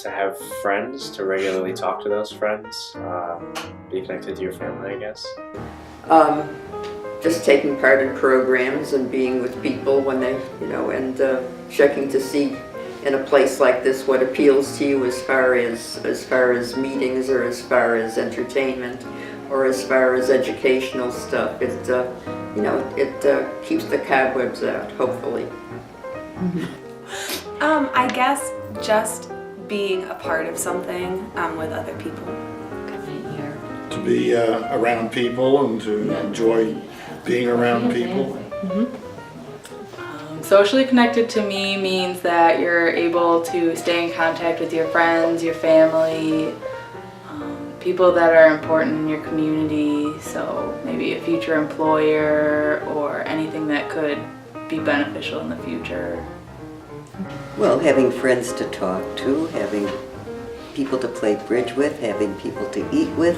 to have friends, to regularly talk to those friends, be connected to your family, I guess. Just taking part in programs and being with people when they, and checking to see in a place like this what appeals to you as far as meetings or as far as entertainment or as far as educational stuff. It keeps the cobwebs out, hopefully. I guess just being a part of something with other people. To be around people and to enjoy being around people. Socially connected to me means that you're able to stay in contact with your friends, your family, people that are important in your community, so maybe a future employer or anything that could be beneficial in the future. Well, having friends to talk to, having people to play bridge with, having people to eat with,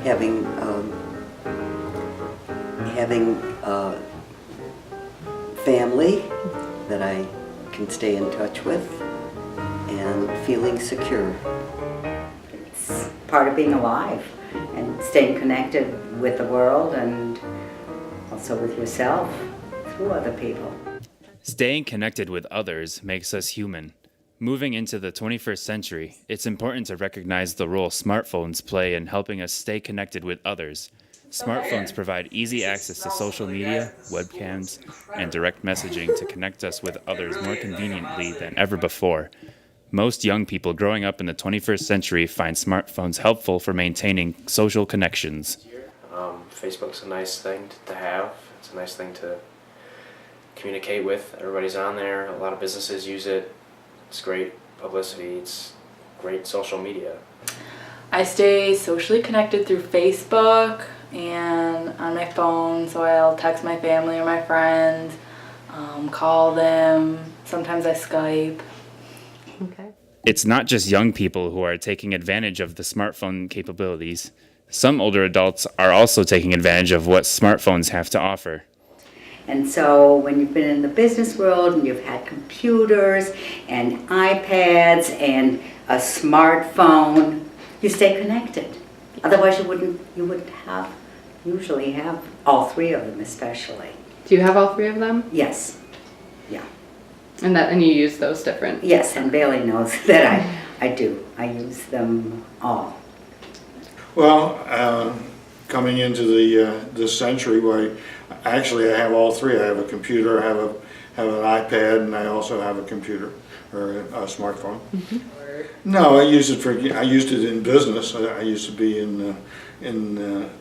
having family that I can stay in touch with, and feeling secure. It's part of being alive and staying connected with the world and also with yourself through other people. Staying connected with others makes us human. Moving into the 21st century, it's important to recognize the role smartphones play in helping us stay connected with others. Smartphones provide easy access to social media, webcams, and direct messaging to connect us with others more conveniently than ever before. Most young people growing up in the 21st century find smartphones helpful for maintaining social connections. Facebook's a nice thing to have. It's a nice thing to communicate with. Everybody's on there. A lot of businesses use it. It's great publicity. It's great social media. I stay socially connected through Facebook and on my phone, so I'll text my family or my friends, call them, sometimes I Skype. Okay. It's not just young people who are taking advantage of the smartphone capabilities. Some older adults are also taking advantage of what smartphones have to offer. And so when you've been in the business world and you've had computers and iPads and a smartphone, you stay connected. Otherwise you wouldn't usually have all three of them, especially. Do you have all three of them? Yes. Yeah. And you use those different? Yes, and Bailey knows that I do. I use them all. Well, coming into this century, I have all three. I have a computer, I have an iPad, and I also have a computer or a smartphone. Mm-hmm. No, I used it in business. I used to be in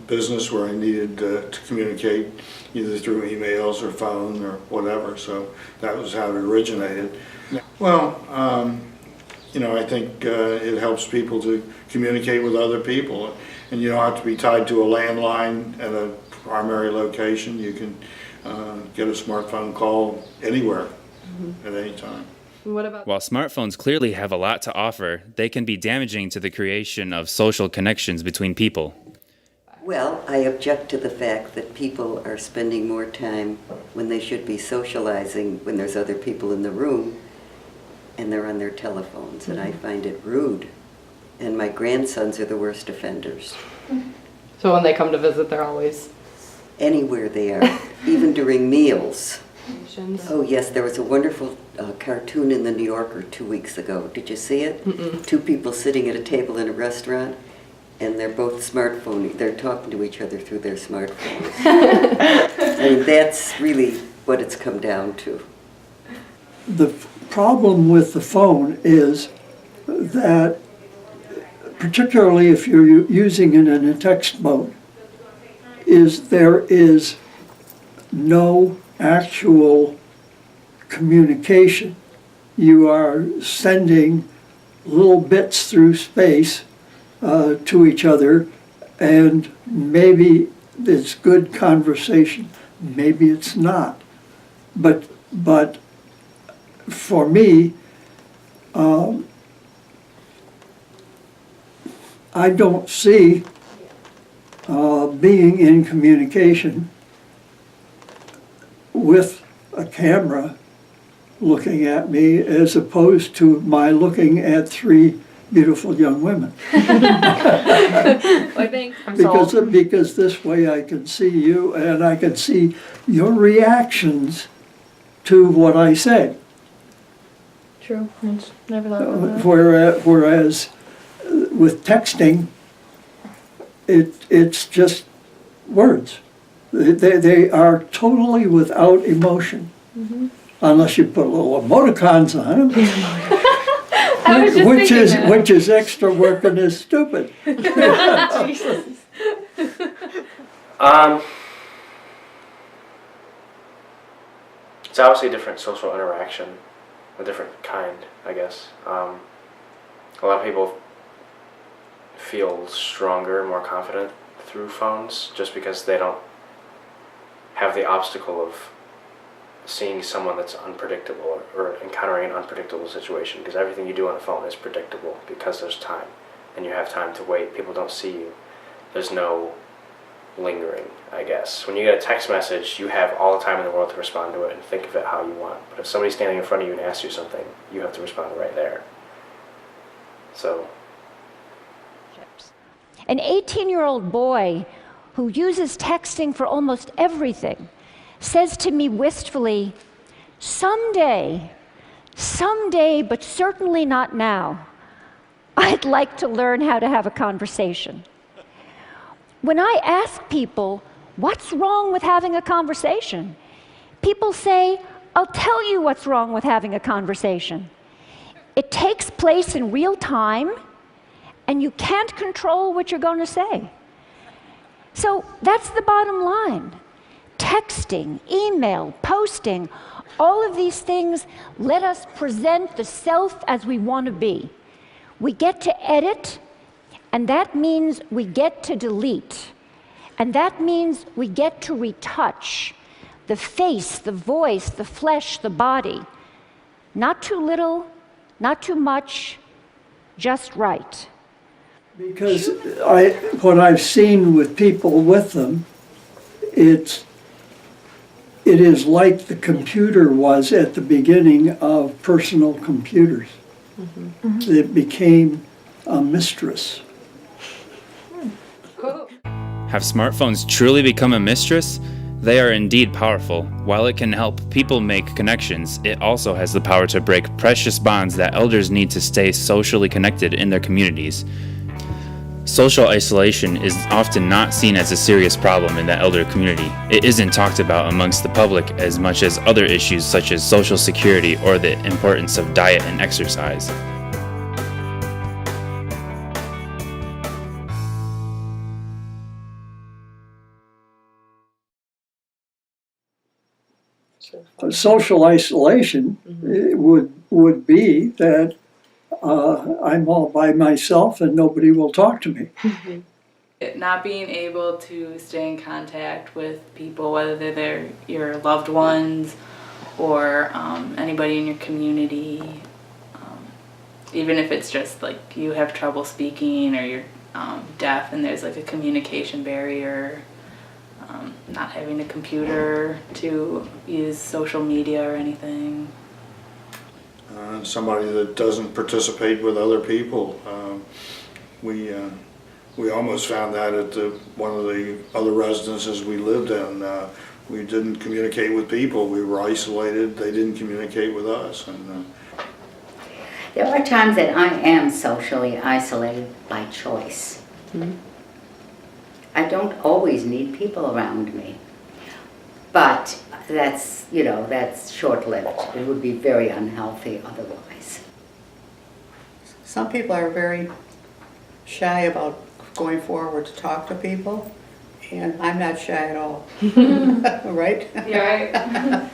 business where I needed to communicate either through emails or phone or whatever. So that was how it originated. Well, I think it helps people to communicate with other people, and you don't have to be tied to a landline at a primary location. You can get a smartphone call anywhere at any time. What about? While smartphones clearly have a lot to offer, they can be damaging to the creation of social connections between people. Well, I object to the fact that people are spending more time when they should be socializing when there's other people in the room, and they're on their telephones, and I find it rude. And my grandsons are the worst offenders. So when they come to visit, they're always... Anywhere they are, even during meals. Nations. Oh yes, there was a wonderful cartoon in the New Yorker 2 weeks ago. Did you see it? Mm-mm. Two people sitting at a table in a restaurant, and they're both they're talking to each other through their smartphones. I mean, that's really what it's come down to. The problem with the phone is that, particularly if you're using it in a text mode, there is no actual communication. You are sending little bits through space to each other, and maybe it's good conversation, maybe it's not. But for me, I don't see being in communication with a camera looking at me as opposed to my looking at three beautiful young women. I think I'm sold. Because this way I can see you and I can see your reactions to what I say. True. Never thought about that. Whereas with texting, it's just words. They are totally without emotion. Mm-hmm. Unless you put little emoticons on them. I was just thinking that. Which is extra work and is stupid. Jesus. It's obviously a different social interaction, a different kind, I guess. A lot of people feel stronger, more confident through phones just because they don't have the obstacle of seeing someone that's unpredictable or encountering an unpredictable situation, because everything you do on a phone is predictable because there's time and you have time to wait. People don't see you. There's no lingering, I guess. When you get a text message, you have all the time in the world to respond to it and think of it how you want. But if somebody's standing in front of you and asks you something, you have to respond right there. So an 18-year-old boy who uses texting for almost everything says to me wistfully, someday, but certainly not now, I'd like to learn how to have a conversation. When I ask people, what's wrong with having a conversation? People say, I'll tell you what's wrong with having a conversation. It takes place in real time, and you can't control what you're going to say. So that's the bottom line. Texting, email, posting, all of these things let us present the self as we want to be. We get to edit, and that means we get to delete. And that means we get to retouch the face, the voice, the flesh, the body. Not too little, not too much, just right. Because what I've seen with people with them, it is like the computer was at the beginning of personal computers. Mm-hmm. It became a mistress. Have smartphones truly become a mistress? They are indeed powerful. While it can help people make connections, it also has the power to break precious bonds that elders need to stay socially connected in their communities. Social isolation is often not seen as a serious problem in the elder community. It isn't talked about amongst the public as much as other issues such as social security or the importance of diet and exercise. Social isolation would be that I'm all by myself and nobody will talk to me. Not being able to stay in contact with people, whether they're your loved ones or anybody in your community, even if it's just like you have trouble speaking or you're deaf and there's like a communication barrier, not having a computer to use social media or anything. Somebody that doesn't participate with other people. We almost found that at one of the other residences we lived in. We didn't communicate with people. We were isolated. They didn't communicate with us. And there are times that I am socially isolated by choice. Mm-hmm. I don't always need people around me, but that's short-lived. It would be very unhealthy otherwise. Some people are very shy about going forward to talk to people, and I'm not shy at all. Right? You're right.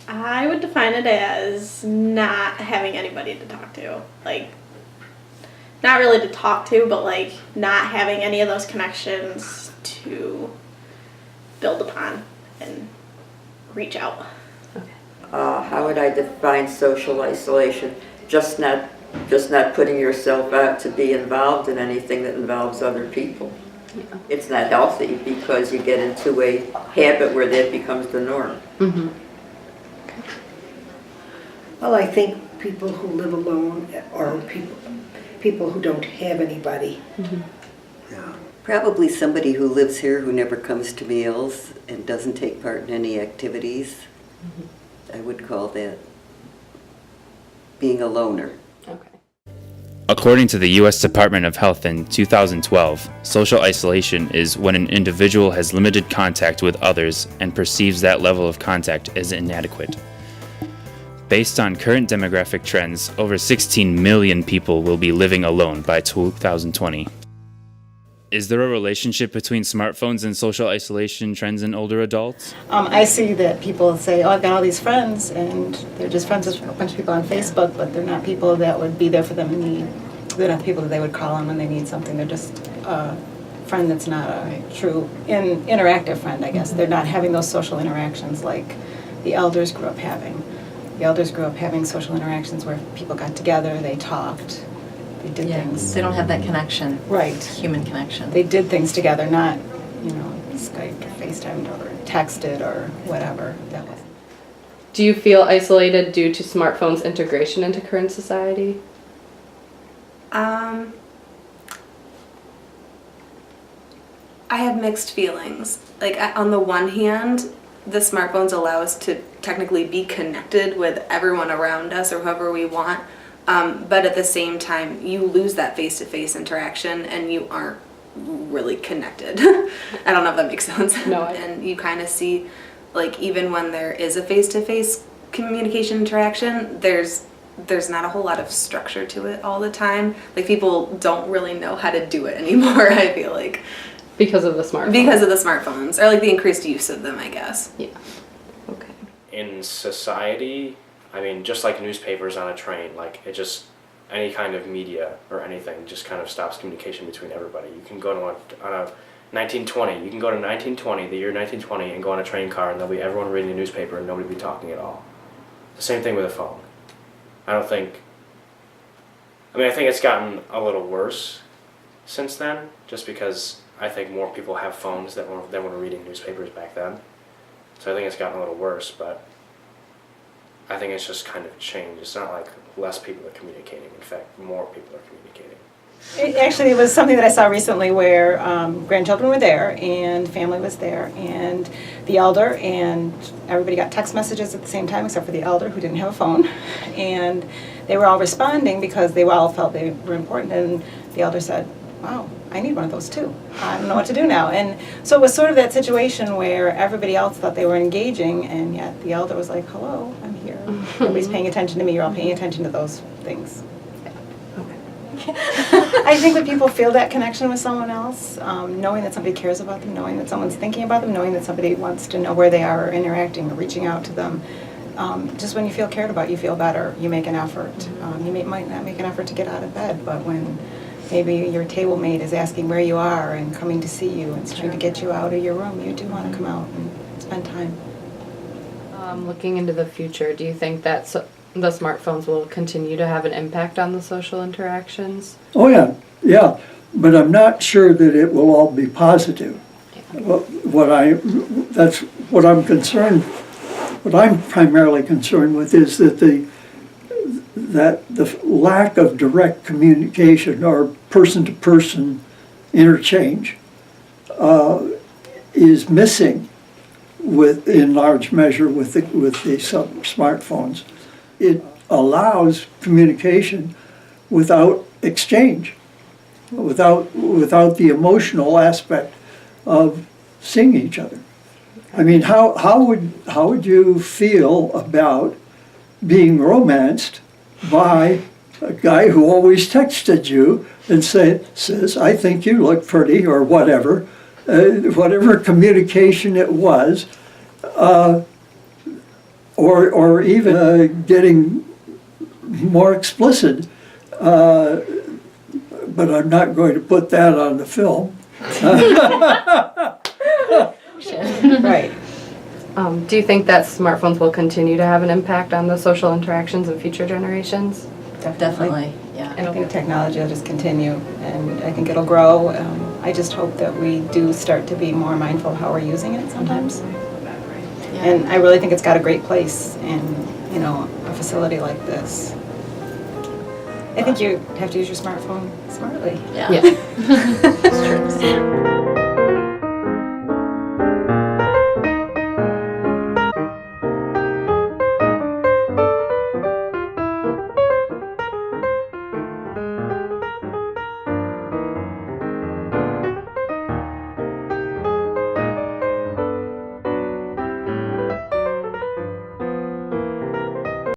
I would define it as not having anybody to talk to. Like, not really to talk to, but like not having any of those connections to build upon and reach out. How would I define social isolation? Just not putting yourself out to be involved in anything that involves other people. Yeah. It's not healthy because you get into a habit where that becomes the norm. Mm-hmm. Well, I think people who live alone or people who don't have anybody. Probably somebody who lives here who never comes to meals and doesn't take part in any activities. I would call that being a loner. According to the U.S. Department of Health in 2012, social isolation is when an individual has limited contact with others and perceives that level of contact as inadequate. Based on current demographic trends, over 16 million people will be living alone by 2020. Is there a relationship between smartphones and social isolation trends in older adults? I see that people say, oh, I've got all these friends, and they're just friends with a bunch of people on Facebook, but they're not people that would be there for them in need. They're not the people that they would call on when they need something. They're just a friend that's not a true interactive friend, I guess. They're not having those social interactions like the elders grew up having. The elders grew up having social interactions where people got together, they talked, they did things. They don't have that connection. Right. Human connection. They did things together, not, Skyped or FaceTimed or texted or whatever that was. Do you feel isolated due to smartphones' integration into current society? I have mixed feelings. Like, on the one hand, the smartphones allow us to technically be connected with everyone around us or whoever we want, but at the same time, you lose that face-to-face interaction and you aren't really connected. I don't know if that makes sense. No. And you kind of see, like, even when there is a face-to-face communication interaction, there's not a whole lot of structure to it all the time. Like, people don't really know how to do it anymore, I feel like. Because of the smartphones? Because of the smartphones, or like the increased use of them, I guess. Yeah. Okay. In society, I mean, just like newspapers on a train, like it just, any kind of media or anything just kind of stops communication between everybody. You can go to on a 1920, you can go to 1920, the year 1920, and go on a train car and there'll be everyone reading a newspaper and nobody will be talking at all. The same thing with a phone. I think it's gotten a little worse since then, just because I think more people have phones than were reading newspapers back then. So I think it's gotten a little worse, but I think it's just kind of changed. It's not like less people are communicating. In fact, more people are communicating. It was something that I saw recently where grandchildren were there and family was there and the elder and everybody got text messages at the same time except for the elder who didn't have a phone, and they were all responding because they all felt they were important, and the elder said, wow, I need one of those too. I don't know what to do now. And so it was sort of that situation where everybody else thought they were engaging, and yet the elder was like, hello, I'm here. Nobody's paying attention to me. You're all paying attention to those things. I think when people feel that connection with someone else, knowing that somebody cares about them, knowing that someone's thinking about them, knowing that somebody wants to know where they are or interacting or reaching out to them, just when you feel cared about, you feel better. You make an effort. You might not make an effort to get out of bed, but when maybe your table mate is asking where you are and coming to see you and trying to get you out of your room, you do want to come out and spend time. Looking into the future, do you think that the smartphones will continue to have an impact on the social interactions? Oh yeah, but I'm not sure that it will all be positive. That's what I'm concerned. What I'm primarily concerned with is that the lack of direct communication or person-to-person interchange is missing in large measure with the smartphones. It allows communication without exchange, without the emotional aspect of seeing each other. I mean, how would you feel about being romanced by a guy who always texted you and says, I think you look pretty, or whatever, whatever communication it was, or even getting more explicit, but I'm not going to put that on the film. Right. Do you think that smartphones will continue to have an impact on the social interactions of future generations? Definitely, yeah. I think technology will just continue, and I think it'll grow. I just hope that we do start to be more mindful of how we're using it sometimes. Yeah. And I really think it's got a great place in, a facility like this. I think you have to use your smartphone smartly. Yeah. That's true.